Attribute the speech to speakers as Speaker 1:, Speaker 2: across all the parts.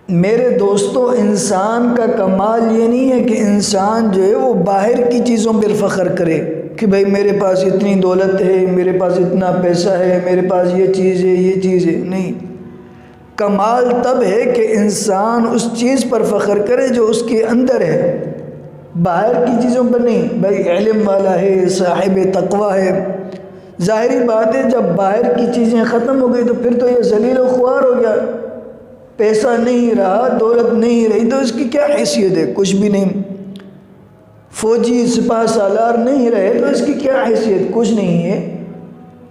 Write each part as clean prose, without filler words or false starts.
Speaker 1: میرے دوستو، انسان کا کمال یہ نہیں ہے کہ انسان جو ہے وہ باہر کی چیزوں پر فخر کرے کہ بھئی میرے پاس اتنی دولت ہے، میرے پاس اتنا پیسہ ہے، میرے پاس یہ چیز ہے، یہ چیز ہے. نہیں، کمال تب ہے کہ انسان اس چیز پر فخر کرے جو اس کے اندر ہے، باہر کی چیزوں پر نہیں. بھئی علم والا ہے، صاحب تقوی ہے. ظاہری بات ہے جب باہر کی چیزیں ختم ہو گئی تو پھر تو یہ ذلیل و خوار ہو گیا. پیسہ نہیں رہا، دولت نہیں رہی تو اس کی کیا حیثیت ہے؟ کچھ بھی نہیں. فوجی سپاہ سالار نہیں رہے تو اس کی کیا حیثیت؟ کچھ نہیں ہے.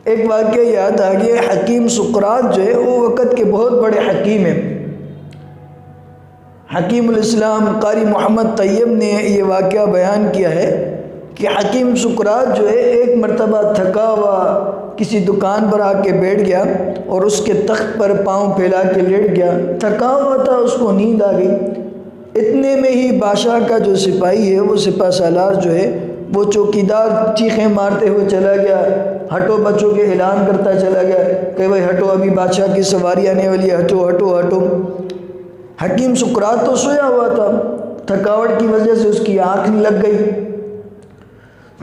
Speaker 1: ایک واقعہ یاد آ گیا، حکیم سقراط جو ہے وہ وقت کے بہت بڑے حکیم ہیں. حکیم الاسلام قاری محمد طیب نے یہ واقعہ بیان کیا ہے کہ حکیم سقراط جو ہے ایک مرتبہ تھکا ہوا کسی دکان پر آ کے بیٹھ گیا اور اس کے تخت پر پاؤں پھیلا کے لیٹ گیا. تھکا ہوا تھا، اس کو نیند آ گئی. اتنے میں ہی بادشاہ کا جو سپاہی ہے، وہ سپاہ سالار جو ہے وہ چوکیدار چیخیں مارتے ہوئے چلا گیا، ہٹو بچوں کے اعلان کرتا چلا گیا کہ بھائی ہٹو، ابھی بادشاہ کی سواری آنے والی ہے، ہٹو ہٹو ہٹو. حکیم سقراط تو سویا ہوا تھا، تھکاوٹ کی وجہ سے اس کی آنکھ لگ گئی.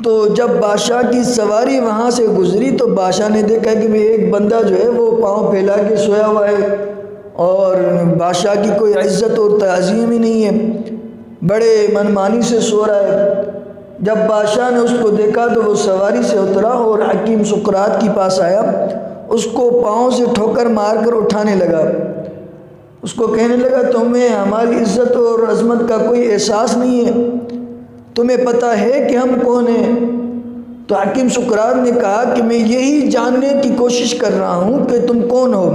Speaker 1: تو جب بادشاہ کی سواری وہاں سے گزری تو بادشاہ نے دیکھا کہ ایک بندہ جو ہے وہ پاؤں پھیلا کے سویا ہوا ہے اور بادشاہ کی کوئی عزت اور تعظیم ہی نہیں ہے، بڑے منمانی سے سو رہا ہے. جب بادشاہ نے اس کو دیکھا تو وہ سواری سے اترا اور حکیم سقراط کے پاس آیا، اس کو پاؤں سے ٹھوکر مار کر اٹھانے لگا. اس کو کہنے لگا تمہیں ہماری عزت اور عظمت کا کوئی احساس نہیں ہے؟ تمہیں پتہ ہے کہ ہم کون ہیں؟ تو حکیم سقراط نے کہا کہ میں یہی جاننے کی کوشش کر رہا ہوں کہ تم کون ہو.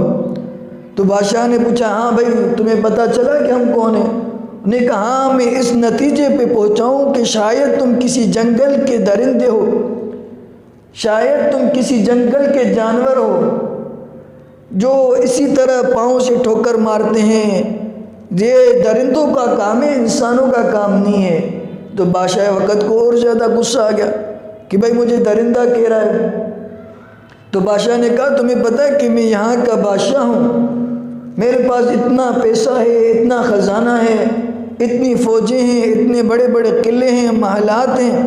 Speaker 1: تو بادشاہ نے پوچھا ہاں بھائی تمہیں پتہ چلا کہ ہم کون ہیں؟ نے کہا ہاں، میں اس نتیجے پہ پہنچا ہوں کہ شاید تم کسی جنگل کے درندے ہو، شاید تم کسی جنگل کے جانور ہو جو اسی طرح پاؤں سے ٹھوکر مارتے ہیں. یہ درندوں کا کام ہے، انسانوں کا کام نہیں ہے. تو بادشاہ وقت کو اور زیادہ غصہ آ گیا کہ بھائی مجھے درندہ کہہ رہا ہے. تو بادشاہ نے کہا تمہیں پتہ ہے کہ میں یہاں کا بادشاہ ہوں، میرے پاس اتنا پیسہ ہے، اتنا خزانہ ہے، اتنی فوجیں ہیں، اتنے بڑے بڑے قلعے ہیں، محلات ہیں.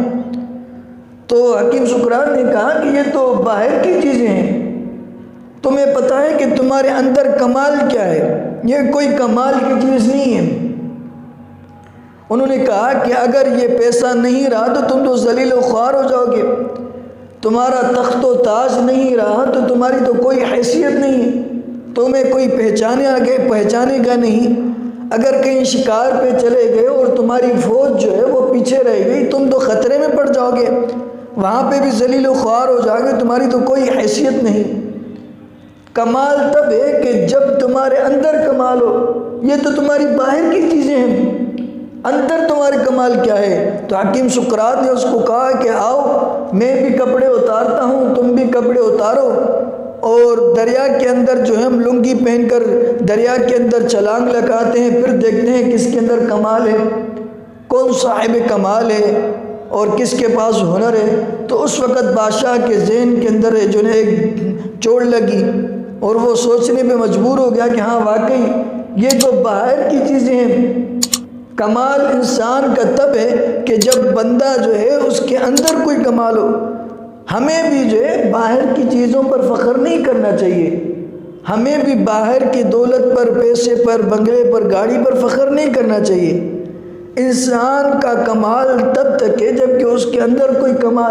Speaker 1: تو حکیم سقراط نے کہا کہ یہ تو باہر کی چیزیں ہیں، تمہیں پتہ ہے کہ تمہارے اندر کمال کیا ہے؟ یہ کوئی کمال کی چیز نہیں ہے. انہوں نے کہا کہ اگر یہ پیسہ نہیں رہا تو تم تو ذلیل و خوار ہو جاؤ گے، تمہارا تخت و تاج نہیں رہا تو تمہاری تو کوئی حیثیت نہیں ہے، تمہیں کوئی پہچانے گا نہیں. اگر کہیں شکار پہ چلے گئے اور تمہاری فوج جو ہے وہ پیچھے رہ گئی، تم تو خطرے میں پڑ جاؤ گے، وہاں پہ بھی ذلیل و خوار ہو جاؤ گے، تمہاری تو کوئی حیثیت نہیں. کمال تب ہے کہ جب تمہارے اندر کمال ہو. یہ تو تمہاری باہر کی چیزیں ہیں، اندر تمہارے کمال کیا ہے؟ تو حکیم سقراط نے اس کو کہا کہ آؤ میں بھی کپڑے اتارتا ہوں، تم بھی کپڑے اتارو، اور دریا کے اندر جو ہے ہم لنگی پہن کر دریا کے اندر چھلانگ لگاتے ہیں، پھر دیکھتے ہیں کس کے اندر کمال ہے، کون صاحب کمال ہے اور کس کے پاس ہنر ہے. تو اس وقت بادشاہ کے ذہن کے اندر جو ہے ایک چوٹ لگی اور وہ سوچنے پہ مجبور ہو گیا کہ ہاں واقعی یہ تو باہر کی چیزیں ہیں. کمال انسان کا تب ہے کہ جب بندہ جو ہے اس کے اندر کوئی کمال ہو. ہمیں بھی جو ہے باہر کی چیزوں پر فخر نہیں کرنا چاہیے، ہمیں بھی باہر کی دولت پر، پیسے پر، بنگلے پر، گاڑی پر فخر نہیں کرنا چاہیے. انسان کا کمال تب تک ہے جب کہ اس کے اندر کوئی کمال